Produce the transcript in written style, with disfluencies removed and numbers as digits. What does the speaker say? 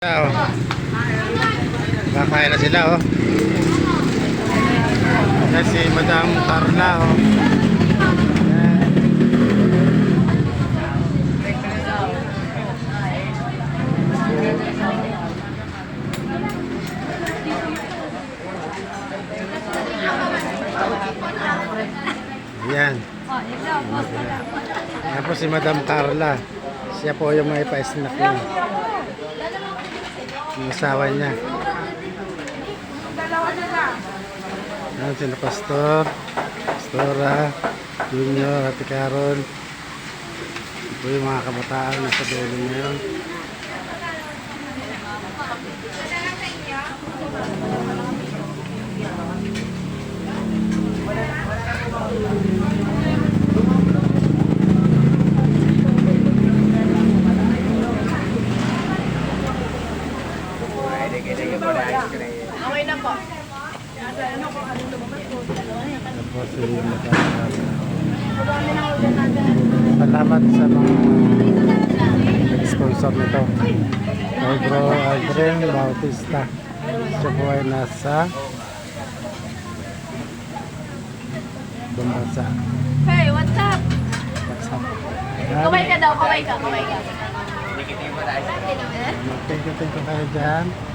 Oh. Kakain na sila oh. Yan si Madam Carla oh. Yan. Yan po si Madam Carla. Siya po yung may pa-snack niya. Yung asawa niya. Yan sila Pastor, Pastora, Junior, Ate Carol. Ito yung mga kabataan na sa dulo ngayon. Okay na po. Tapos yung salamat sa mga nag-sponsor nito. Kay Bro Adrian Bautista. Siya po ay nasa Bambasa. Hey, what's up? What's up? Kaway ka daw, kaway ka, kaway ka. Thank you kayo dyan.